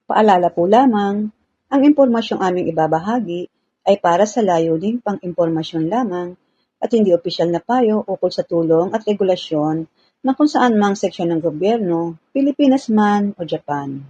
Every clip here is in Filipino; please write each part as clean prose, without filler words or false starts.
Paalala po lamang, ang impormasyong aming ibabahagi ay para sa layuning pang-impormasyon lamang at hindi opisyal na payo ukol sa tulong at regulasyon na kung saan mang seksyon ng gobyerno, Pilipinas man o Japan.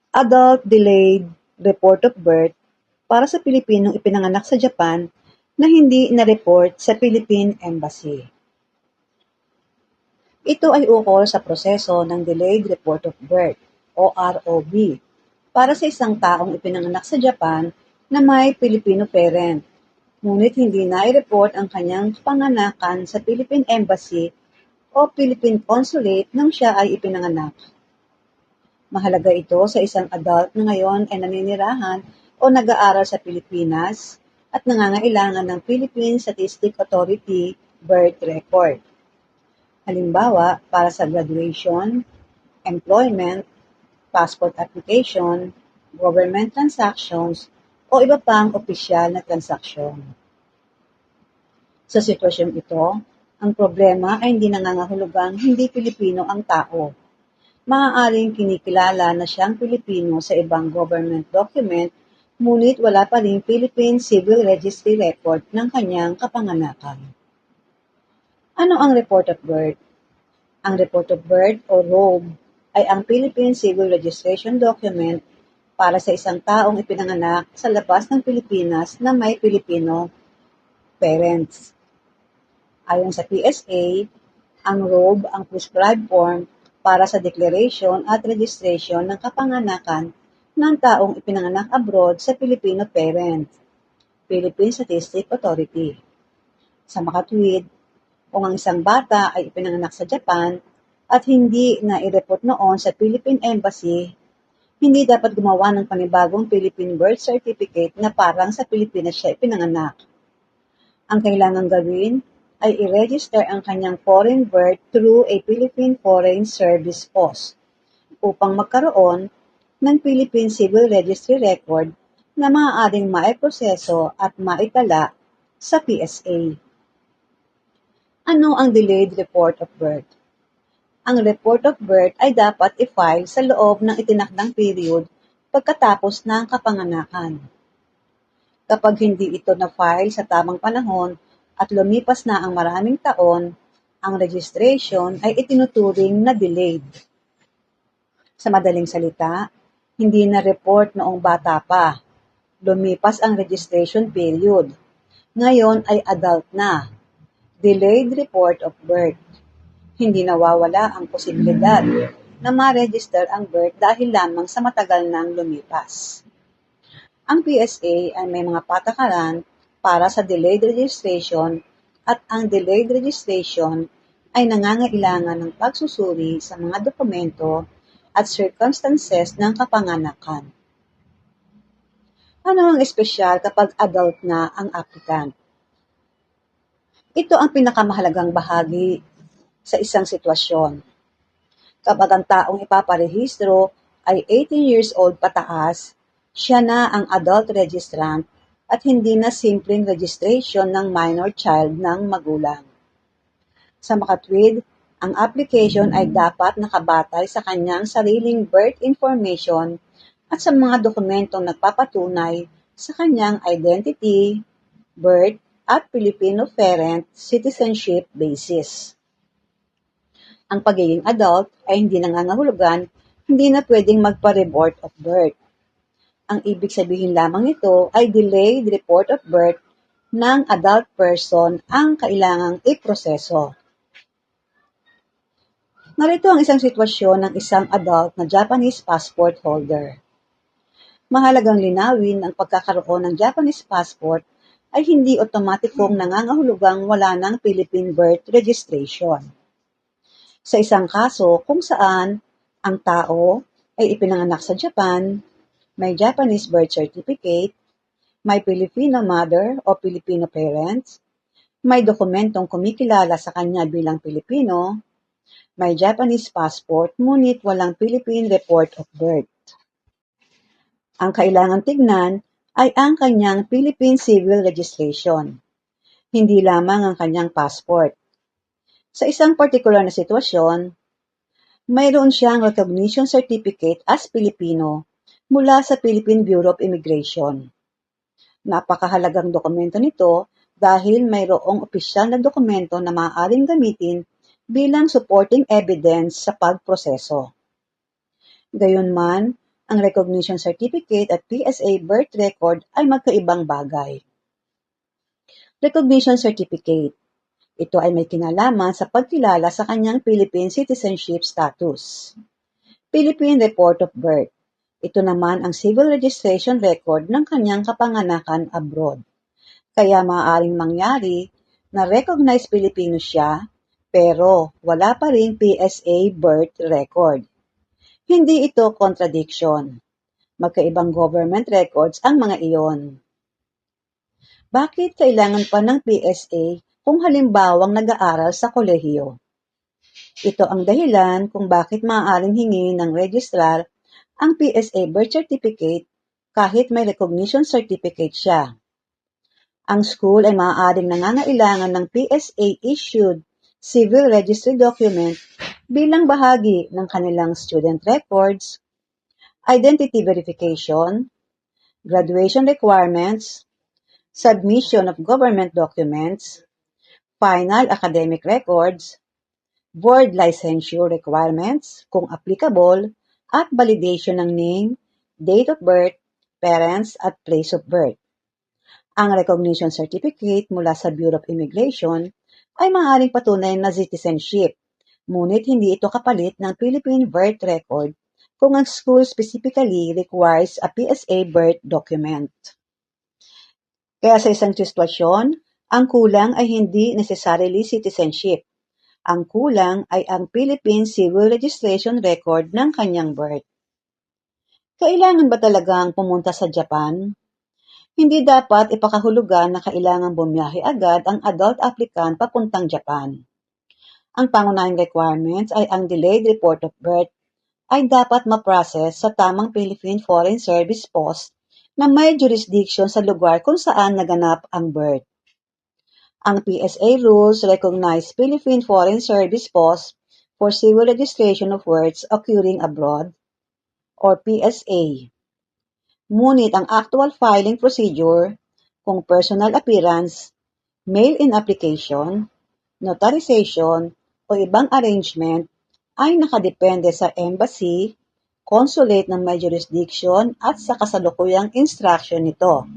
Adult Delayed Report of Birth para sa Pilipinong ipinanganak sa Japan na hindi na-report sa Philippine Embassy. Ito ay ukol sa proseso ng Delayed Report of Birth o ROB para sa isang taong ipinanganak sa Japan na may Filipino parent, ngunit hindi na-report ang kanyang panganakan sa Philippine Embassy o Philippine Consulate nang siya ay ipinanganak. Mahalaga ito sa isang adult na ngayon ay naninirahan o nag-aaral sa Pilipinas at nangangailangan ng Philippine Statistics Authority birth record. Halimbawa, para sa graduation, employment, passport application, government transactions, o iba pang opisyal na transaksyon. Sa sitwasyong ito, ang problema ay hindi nangangahulugang hindi Pilipino ang tao. Maaaring kinikilala na siyang Pilipino sa ibang government document, ngunit wala pa ring Philippine Civil Registry record ng kanyang kapanganakan. Ano ang Report of Birth? Ang Report of Birth o ROB ay ang Philippine Civil Registration Document para sa isang taong ipinanganak sa labas ng Pilipinas na may Pilipino parents. Ayon sa PSA, ang ROB ang prescribed form para sa declaration at registration ng kapanganakan ng taong ipinanganak abroad sa Filipino parent, Philippine Statistics Authority. Sa makatwid, kung ang isang bata ay ipinanganak sa Japan at hindi na i-report noon sa Philippine Embassy, hindi dapat gumawa ng panibagong Philippine birth certificate na parang sa Pilipinas siya ipinanganak. Ang kailangang gawin ay i-register ang kanyang foreign birth through a Philippine Foreign Service POS upang magkaroon ng Philippine Civil Registry record na maaaring maiproseso at maitala sa PSA. Ano ang Delayed Report of Birth? Ang Report of Birth ay dapat i-file sa loob ng itinakdang period pagkatapos ng kapanganakan. Kapag hindi ito na-file sa tamang panahon at lumipas na ang maraming taon, ang registration ay itinuturing na delayed. Sa madaling salita, hindi na-report noong bata pa. Lumipas ang registration period. Ngayon ay adult na. Delayed Report of Birth. Hindi nawawala ang posibilidad na ma-register ang birth dahil lamang sa matagal nang lumipas. Ang PSA ay may mga patakaran para sa delayed registration at ang delayed registration ay nangangailangan ng pagsusuri sa mga dokumento at circumstances ng kapanganakan. Ano ang espesyal kapag adult na ang applicant? Ito ang pinakamahalagang bahagi sa isang sitwasyon. Kapag ang taong ipaparehistro ay 18 years old pataas, siya na ang adult registrant at hindi na simpleng registration ng minor child ng magulang. Sa makatwid, ang application ay dapat nakabatay sa kanyang sariling birth information at sa mga dokumentong nagpapatunay sa kanyang identity, birth, at Filipino parent citizenship basis. Ang pagiging adult ay hindi nangangahulugan, hindi na pwedeng magpa-report of birth. Ang ibig sabihin lamang nito ay delayed report of birth ng adult person ang kailangang iproseso. Narito ang isang sitwasyon ng isang adult na Japanese passport holder. Mahalagang linawin ang pagkakaroon ng Japanese passport ay hindi otomatikong nangangahulugang wala ng Philippine birth registration. Sa isang kaso kung saan ang tao ay ipinanganak sa Japan, may Japanese birth certificate, may Filipino mother o Filipino parents, may dokumentong kumikilala sa kanya bilang Pilipino, may Japanese passport ngunit walang Philippine report of birth. Ang kailangan tignan ay ang kanyang Philippine Civil Registration, hindi lamang ang kanyang passport. Sa isang partikular na sitwasyon, Mayroon siyang recognition certificate as Pilipino mula sa Philippine Bureau of Immigration. Napakahalagang dokumento nito dahil mayroong opisyal na dokumento na maaaring gamitin bilang supporting evidence sa pagproseso. Gayunman, ang recognition certificate at PSA birth record ay magkaibang bagay. Recognition certificate. Ito ay may kinalaman sa pagkilala sa kanyang Philippine citizenship status. Philippine Report of Birth. Ito naman ang civil registration record ng kanyang kapanganakan abroad. Kaya maaaring mangyari na recognized Pilipino siya pero wala pa ring PSA birth record. Hindi ito contradiction. Magkaibang government records ang mga iyon. Bakit kailangan pa ng PSA kung halimbawang nag-aaral sa kolehiyo? Ito ang dahilan kung bakit maaaring hingin ng registrar ang PSA birth certificate kahit may recognition certificate siya. Ang school ay maaaring nangangailangan ng PSA-issued civil registry document bilang bahagi ng kanilang student records, identity verification, graduation requirements, submission of government documents, final academic records, board licensure requirements kung applicable, at validation ng name, date of birth, parents, at place of birth. Ang recognition certificate mula sa Bureau of Immigration ay maaaring patunay na citizenship, ngunit hindi ito kapalit ng Philippine birth record kung ang school specifically requires a PSA birth document. Kaya sa isang sitwasyon, ang kulang ay hindi necessarily citizenship. Ang kulang ay ang Philippine Civil Registration Record ng kanyang birth. Kailangan ba talagang pumunta sa Japan? Hindi dapat ipakahulugan na kailangan bumiyahe agad ang adult applicant papuntang Japan. Ang pangunahing requirements ay ang delayed report of birth ay dapat ma-process sa tamang Philippine Foreign Service Post na may jurisdiction sa lugar kung saan naganap ang birth. Ang PSA rules recognize Philippine Foreign Service Post for Civil Registration of Births Occurring Abroad, or PSA. Ngunit ang actual filing procedure, kung personal appearance, mail-in application, notarization, o ibang arrangement, ay nakadepende sa embassy, consulate ng may jurisdiction at sa kasalukuyang instruction nito.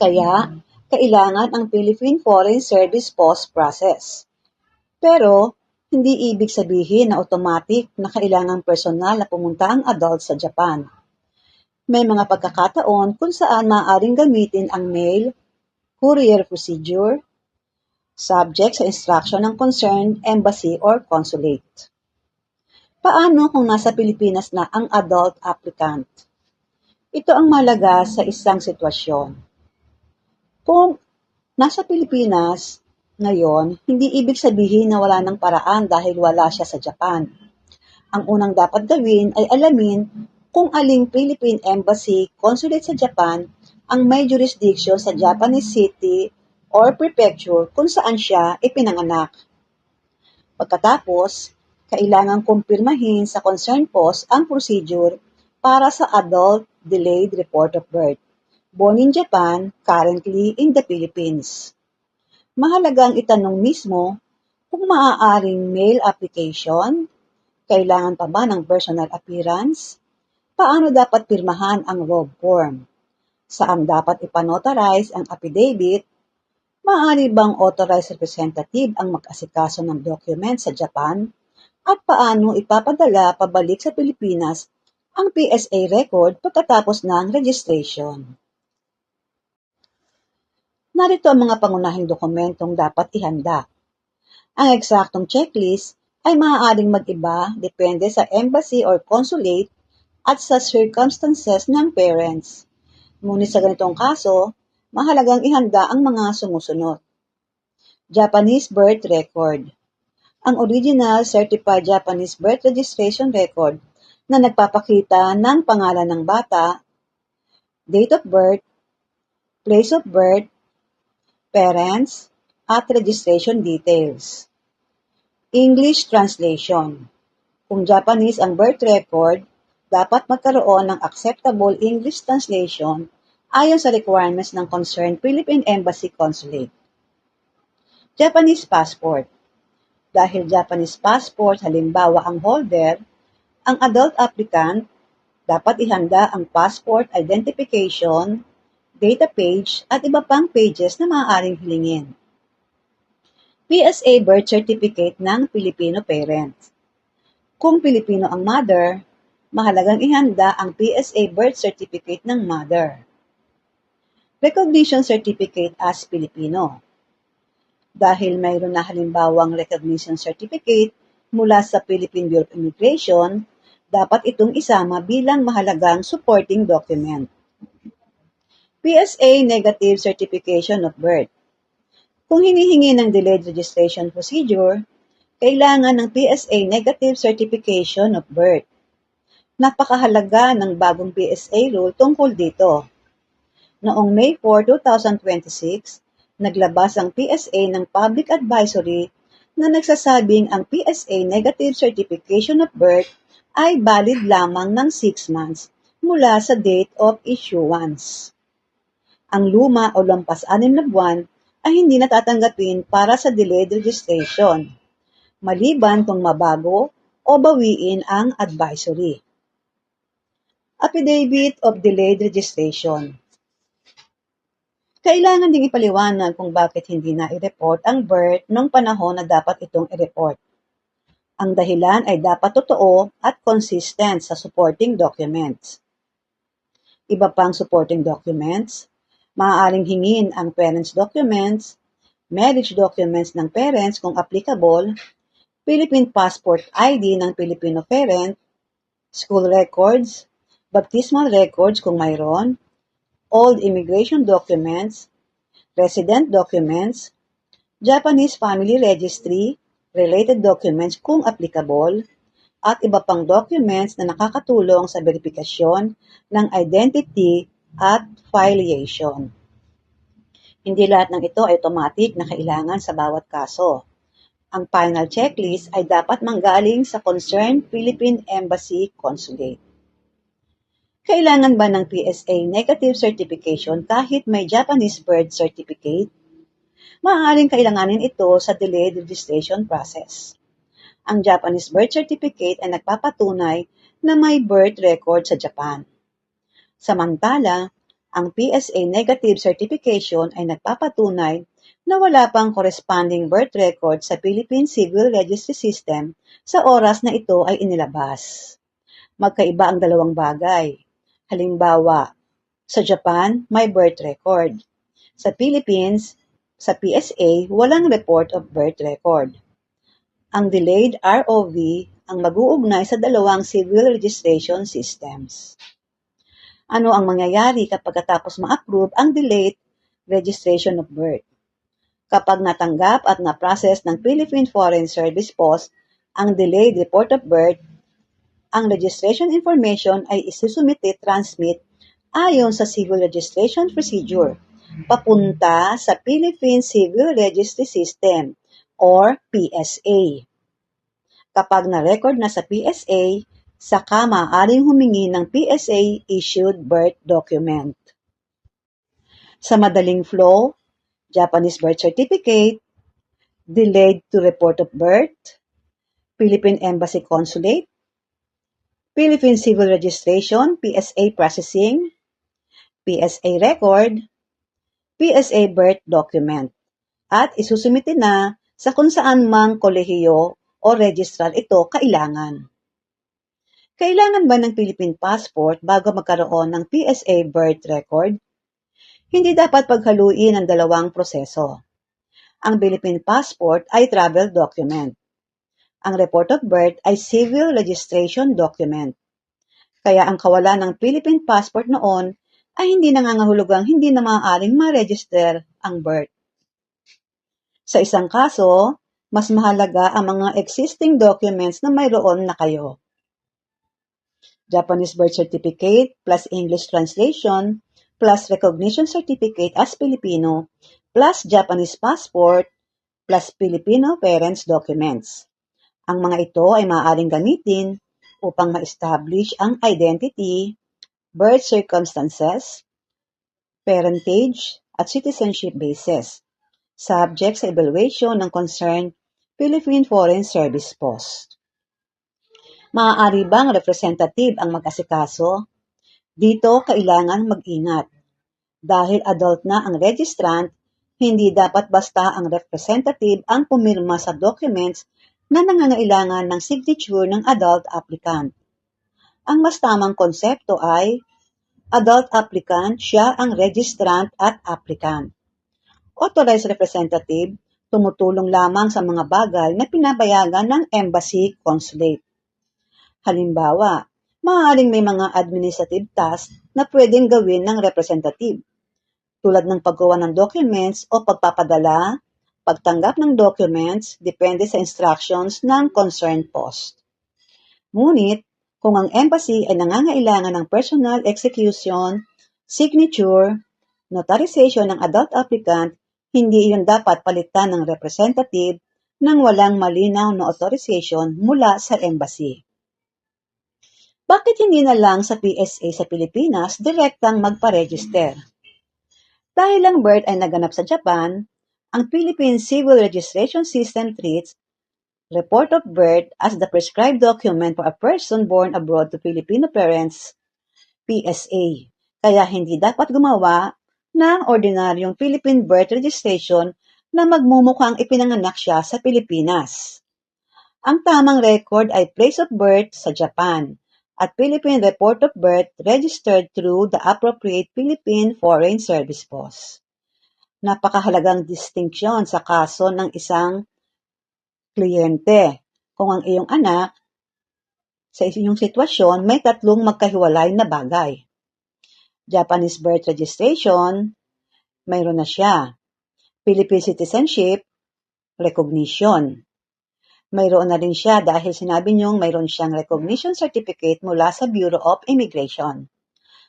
Kaya, kailangan ang Philippine Foreign Service Post process. Pero, hindi ibig sabihin na automatic na kailangang personal na pumunta ang adult sa Japan. May mga pagkakataon kung saan maaaring gamitin ang mail, courier procedure, subject sa instruction ng concerned embassy or consulate. Paano kung nasa Pilipinas na ang adult applicant? Ito ang mahalaga sa isang sitwasyon. Kung nasa Pilipinas ngayon, hindi ibig sabihin na wala ng paraan dahil wala siya sa Japan. Ang unang dapat gawin ay alamin kung aling Philippine Embassy Consulate sa Japan ang may jurisdiction sa Japanese city or prefecture kung saan siya ipinanganak. Pagkatapos, kailangang kumpirmahin sa concerned post ang procedure para sa adult delayed report of birth, born in Japan, currently in the Philippines. Mahalagang itanong mismo kung maaaring mail application, kailangan pa ba ng personal appearance, paano dapat pirmahan ang ROB form, saan dapat ipanotarize ang affidavit, maaari bang authorized representative ang mag-asikaso ng document sa Japan, at paano ipapadala pabalik sa Pilipinas ang PSA record pagkatapos ng registration. Narito ang mga pangunahing dokumentong dapat ihanda. Ang eksaktong checklist ay maaaring mag-iba depende sa embassy or consulate at sa circumstances ng parents. Ngunit sa ganitong kaso, mahalagang ihanda ang mga sumusunod. Japanese birth record. Ang original certified Japanese birth registration record na nagpapakita ng pangalan ng bata, date of birth, place of birth, parents, at registration details. English translation. Kung Japanese ang birth record, dapat magkaroon ng acceptable English translation ayon sa requirements ng concerned Philippine Embassy Consulate. Japanese passport. Dahil Japanese passport halimbawa ang holder, ang adult applicant dapat ihanda ang passport identification, data page at iba pang pages na maaaring hilingin. PSA birth certificate ng Filipino parents. Kung Pilipino ang mother, mahalagang ihanda ang PSA birth certificate ng mother. Recognition certificate as Filipino. Dahil mayroon na halimbawang recognition certificate mula sa Philippine Bureau of Immigration, dapat itong isama bilang mahalagang supporting document. PSA negative certification of birth. Kung hinihingi ng delayed registration procedure, kailangan ng PSA negative certification of birth. Napakahalaga ng bagong PSA rule tungkol dito. Noong May 4, 2026, naglabas ang PSA ng public advisory na nagsasabing ang PSA negative certification of birth ay valid lamang ng 6 months mula sa date of issuance. Ang luma o lampas 6 na buwan ay hindi natatanggapin para sa delayed registration, maliban kung mabago o bawiin ang advisory. Affidavit of delayed registration. Kailangan ding ipaliwanag kung bakit hindi na i-report ang birth noong panahon na dapat itong i-report. Ang dahilan ay dapat totoo at consistent sa supporting documents. Iba pang supporting documents, maaaring hingin ang parents' documents, marriage documents ng parents kung applicable, Philippine passport ID ng Filipino parent, school records, baptismal records kung mayroon, old immigration documents, resident documents, Japanese family registry, related documents kung applicable, at iba pang documents na nakakatulong sa verifikasyon ng identity at filiation. Hindi lahat ng ito ay automatic na kailangan sa bawat kaso. Ang final checklist ay dapat manggaling sa concerned Philippine Embassy Consulate. Kailangan ba ng PSA negative certification kahit may Japanese birth certificate? Maaaring kailanganin ito sa delayed registration process. Ang Japanese birth certificate ay nagpapatunay na may birth record sa Japan. Samantala, ang PSA negative certification ay nagpapatunay na wala pang corresponding birth record sa Philippine Civil Registry System sa oras na ito ay inilabas. Magkaiba ang dalawang bagay. Halimbawa, sa Japan, may birth record. Sa Philippines, sa PSA, walang report of birth record. Ang delayed ROV ang mag-uugnay sa dalawang civil registration systems. Ano ang mangyayari kapag katapos ma-approve ang delayed registration of birth? Kapag natanggap at na-process ng Philippine Foreign Service Post ang delayed report of birth, ang registration information ay isusumite-transmit ayon sa Civil Registration Procedure papunta sa Philippine Civil Registry System or PSA. Kapag na-record na sa PSA, saka maaaring humingi ng PSA-issued birth document. Sa madaling flow, Japanese birth certificate, delayed to report of birth, Philippine Embassy Consulate, Philippine Civil Registration, PSA processing, PSA record, PSA birth document, at isusumite na sa kung saan mang kolehiyo o registrar ito kailangan. Kailangan ba ng Philippine passport bago magkaroon ng PSA birth record? Hindi dapat paghaluin ang dalawang proseso. Ang Philippine passport ay travel document. Ang report of birth ay civil registration document. Kaya ang kawalan ng Philippine passport noon ay hindi nangangahulugang hindi na maaaring ma-register ang birth. Sa isang kaso, mas mahalaga ang mga existing documents na mayroon na kayo. Japanese birth certificate plus English translation plus recognition certificate as Filipino plus Japanese passport plus Filipino parents documents. Ang mga ito ay maaaring gamitin upang ma-establish ang identity, birth circumstances, parentage, at citizenship basis, subject sa evaluation ng concerned Philippine Foreign Service Post. Maaari bang representative ang mag-asikaso? Dito kailangan mag-ingat. Dahil adult na ang registrant, hindi dapat basta ang representative ang pumirma sa documents na nangangailangan ng signature ng adult applicant. Ang mas tamang konsepto ay adult applicant, siya ang registrant at applicant. Authorized representative, tumutulong lamang sa mga bagay na pinapayagan ng embassy consulate. Halimbawa, maaaring may mga administrative tasks na pwedeng gawin ng representative, tulad ng paggawa ng documents o pagpapadala, pagtanggap ng documents, depende sa instructions ng concerned post. Ngunit, kung ang embassy ay nangangailangan ng personal execution, signature, notarization ng adult applicant, hindi iyon dapat palitan ng representative nang walang malinaw na authorization mula sa embassy. Bakit hindi na lang sa PSA sa Pilipinas direktang magpa-register? Dahil ang birth ay naganap sa Japan, ang Philippine Civil Registration System treats report of birth as the prescribed document for a person born abroad to Filipino parents, PSA. Kaya hindi dapat gumawa ng ordinaryong Philippine birth registration na magmumukhang ipinanganak siya sa Pilipinas. Ang tamang record ay place of birth sa Japan at Philippine report of birth registered through the appropriate Philippine Foreign Service Post. Napakahalagang distinction sa kaso ng isang kliyente kung ang iyong anak sa inyong sitwasyon may tatlong magkahiwalay na bagay. Japanese birth registration, mayroon na siya. Philippine citizenship, recognition. Mayroon na rin siya dahil sinabi niyong mayroon siyang recognition certificate mula sa Bureau of Immigration.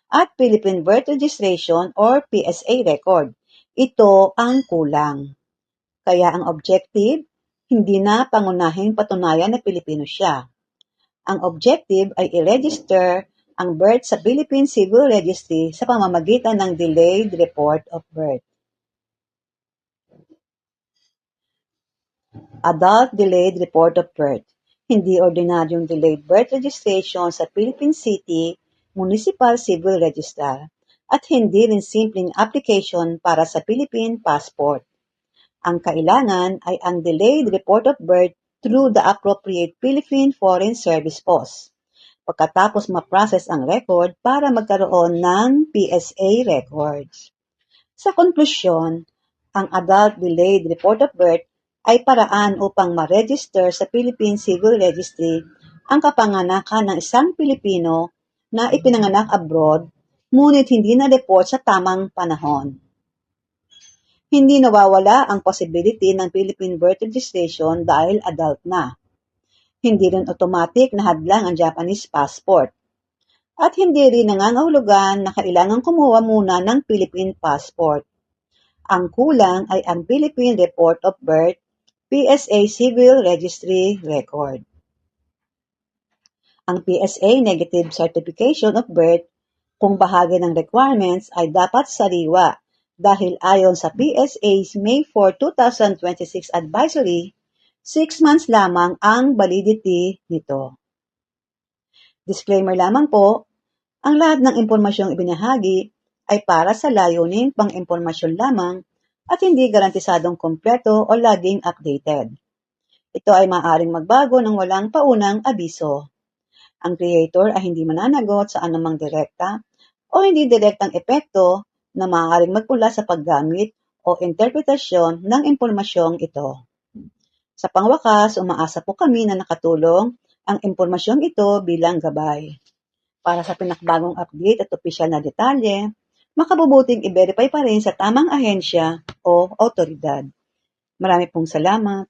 At Philippine birth registration or PSA record. Ito ang kulang. Kaya ang objective, hindi na pangunahing patunayan na Pilipino siya. Ang objective ay i-register ang birth sa Philippine Civil Registry sa pamamagitan ng delayed report of birth. Adult Delayed Report of Birth, hindi ordinaryong delayed birth registration sa Philippine City Municipal Civil Registrar at hindi rin simpleng application para sa Philippine passport. Ang kailangan ay ang delayed report of birth through the appropriate Philippine Foreign Service Post. Pagkatapos ma-process ang record para magkaroon ng PSA records. Sa konklusyon, ang Adult Delayed Report of Birth ay paraan upang ma-register sa Philippine Civil Registry ang kapanganakan ng isang Pilipino na ipinanganak abroad, ngunit hindi na-report sa tamang panahon. Hindi nawawala ang possibility ng Philippine birth registration dahil adult na. Hindi rin automatic na hadlang ang Japanese passport. At hindi rin nangangahulugan na kailangan kumuha muna ng Philippine passport. Ang kulang ay ang Philippine Report of Birth, PSA Civil Registry Record. Ang PSA Negative Certification of Birth, kung bahagi ng requirements, ay dapat sariwa dahil ayon sa PSA's May 4, 2026 advisory, 6 months lamang ang validity nito. Disclaimer lamang po, ang lahat ng impormasyong ibinahagi ay para sa layuning pang-impormasyon lamang at hindi garantisadong kompleto o laging updated. Ito ay maaaring magbago ng walang paunang abiso. Ang creator ay hindi mananagot sa anumang direkta o hindi direktang epekto na maaaring magmula sa paggamit o interpretasyon ng impormasyong ito. Sa pangwakas, umaasa po kami na nakatulong ang impormasyong ito bilang gabay. Para sa pinakbagong update at opisyal na detalye, makabubuting i-verify pa rin sa tamang ahensya o otoridad. Marami pong salamat.